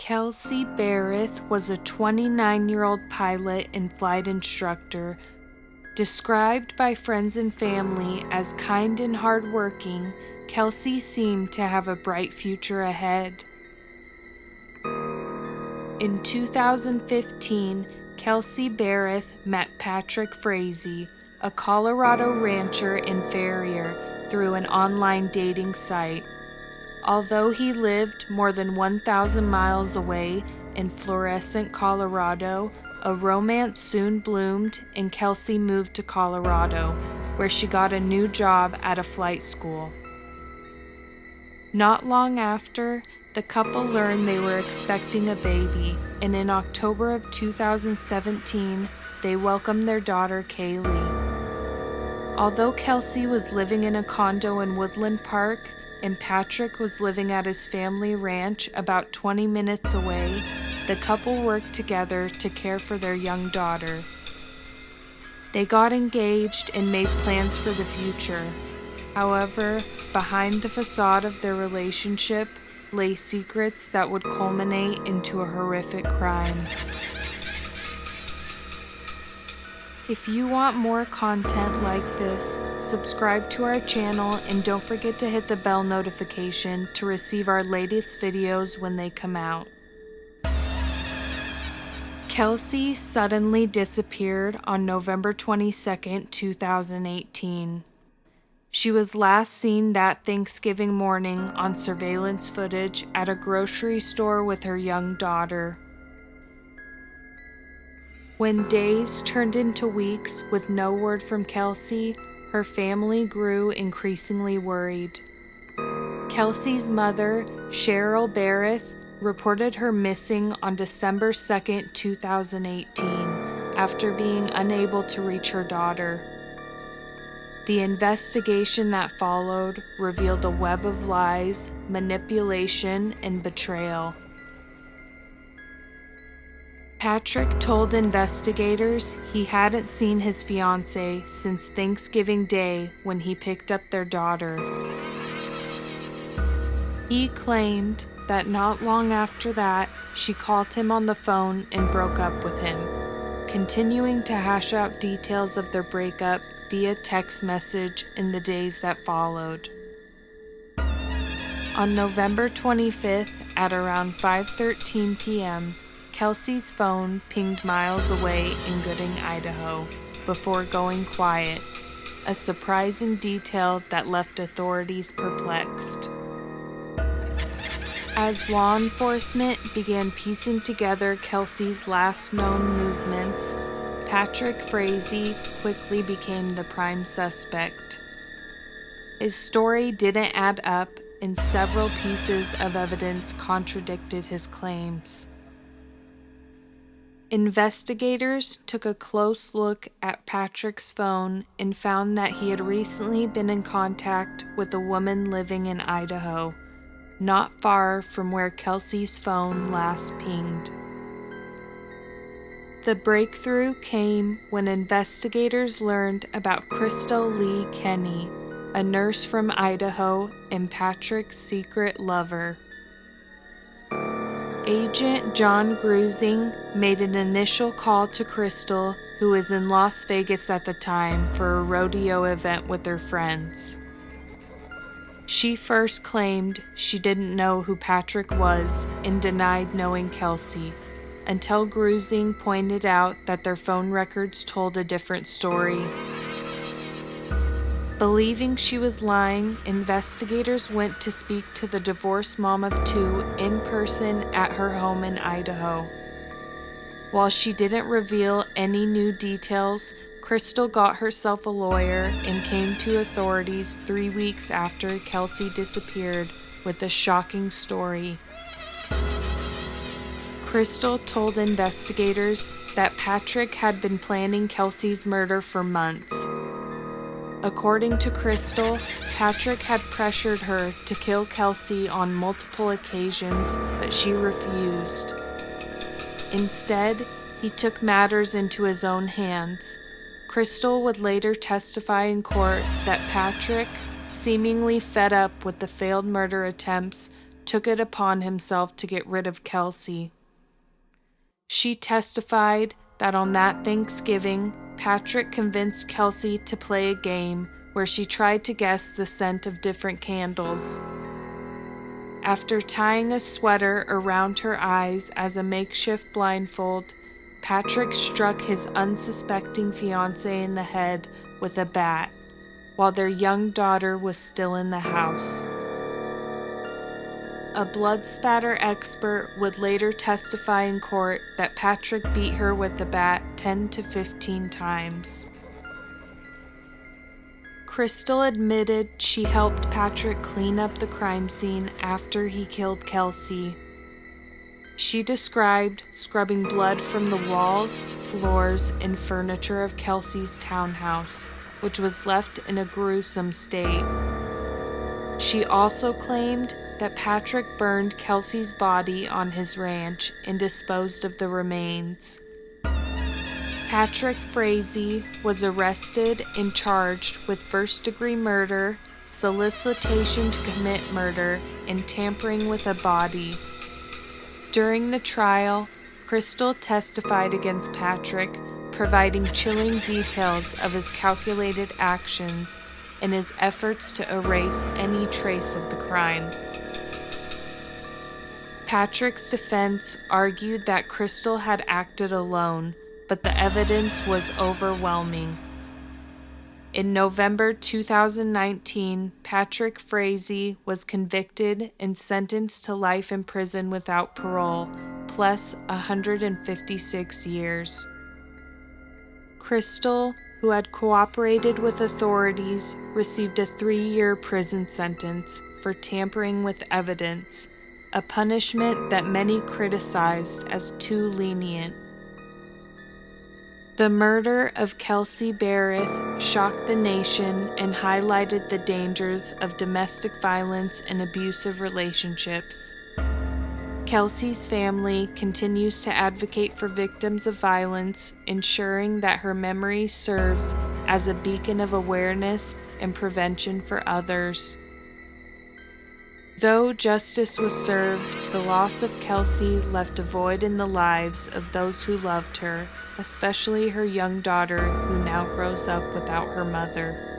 Kelsey Berreth was a 29-year-old pilot and flight instructor. Described by friends and family as kind and hardworking, Kelsey seemed to have a bright future ahead. In 2015, Kelsey Berreth met Patrick Frazee, a Colorado rancher and farrier, through an online dating site. Although he lived more than 1,000 miles away in Florissant, Colorado, a romance soon bloomed and Kelsey moved to Colorado, where she got a new job at a flight school. Not long after, the couple learned they were expecting a baby, and in October of 2017, they welcomed their daughter, Kaylee. Although Kelsey was living in a condo in Woodland Park, and Patrick was living at his family ranch about 20 minutes away, the couple worked together to care for their young daughter. They got engaged and made plans for the future. However, behind the facade of their relationship lay secrets that would culminate into a horrific crime. If you want more content like this, subscribe to our channel and don't forget to hit the bell notification to receive our latest videos when they come out. Kelsey suddenly disappeared on November 22, 2018. She was last seen that Thanksgiving morning on surveillance footage at a grocery store with her young daughter. When days turned into weeks with no word from Kelsey, her family grew increasingly worried. Kelsey's mother, Cheryl Berreth, reported her missing on December 2, 2018, after being unable to reach her daughter. The investigation that followed revealed a web of lies, manipulation, and betrayal. Patrick told investigators he hadn't seen his fiancé since Thanksgiving Day when he picked up their daughter. He claimed that not long after that, she called him on the phone and broke up with him, continuing to hash out details of their breakup via text message in the days that followed. On November 25th at around 5:13 p.m., Kelsey's phone pinged miles away in Gooding, Idaho, before going quiet, a surprising detail that left authorities perplexed. As law enforcement began piecing together Kelsey's last known movements, Patrick Frazee quickly became the prime suspect. His story didn't add up, and several pieces of evidence contradicted his claims. Investigators took a close look at Patrick's phone and found that he had recently been in contact with a woman living in Idaho, not far from where Kelsey's phone last pinged. The breakthrough came when investigators learned about Crystal Lee Kenny, a nurse from Idaho and Patrick's secret lover. Agent John Grusing made an initial call to Crystal, who was in Las Vegas at the time for a rodeo event with her friends. She first claimed she didn't know who Patrick was and denied knowing Kelsey, until Grusing pointed out that their phone records told a different story. Believing she was lying, investigators went to speak to the divorced mom of two in person at her home in Idaho. While she didn't reveal any new details, Crystal got herself a lawyer and came to authorities 3 weeks after Kelsey disappeared with a shocking story. Crystal told investigators that Patrick had been planning Kelsey's murder for months. According to Crystal, Patrick had pressured her to kill Kelsey on multiple occasions, but she refused. Instead, he took matters into his own hands. Crystal would later testify in court that Patrick, seemingly fed up with the failed murder attempts, took it upon himself to get rid of Kelsey. She testified that on that Thanksgiving, Patrick convinced Kelsey to play a game where she tried to guess the scent of different candles. After tying a sweater around her eyes as a makeshift blindfold, Patrick struck his unsuspecting fiancé in the head with a bat, while their young daughter was still in the house. A blood spatter expert would later testify in court that Patrick beat her with the bat 10 to 15 times. Crystal admitted she helped Patrick clean up the crime scene after he killed Kelsey. She described scrubbing blood from the walls, floors, and furniture of Kelsey's townhouse, which was left in a gruesome state. She also claimed that Patrick burned Kelsey's body on his ranch and disposed of the remains. Patrick Frazee was arrested and charged with first-degree murder, solicitation to commit murder, and tampering with a body. During the trial, Crystal testified against Patrick, providing chilling details of his calculated actions and his efforts to erase any trace of the crime. Patrick's defense argued that Crystal had acted alone, but the evidence was overwhelming. In November 2019, Patrick Frazee was convicted and sentenced to life in prison without parole, plus 156 years. Crystal, who had cooperated with authorities, received a 3-year prison sentence for tampering with evidence, a punishment that many criticized as too lenient. The murder of Kelsey Berreth shocked the nation and highlighted the dangers of domestic violence and abusive relationships. Kelsey's family continues to advocate for victims of violence, ensuring that her memory serves as a beacon of awareness and prevention for others. Though justice was served, the loss of Kelsey left a void in the lives of those who loved her, especially her young daughter, who now grows up without her mother.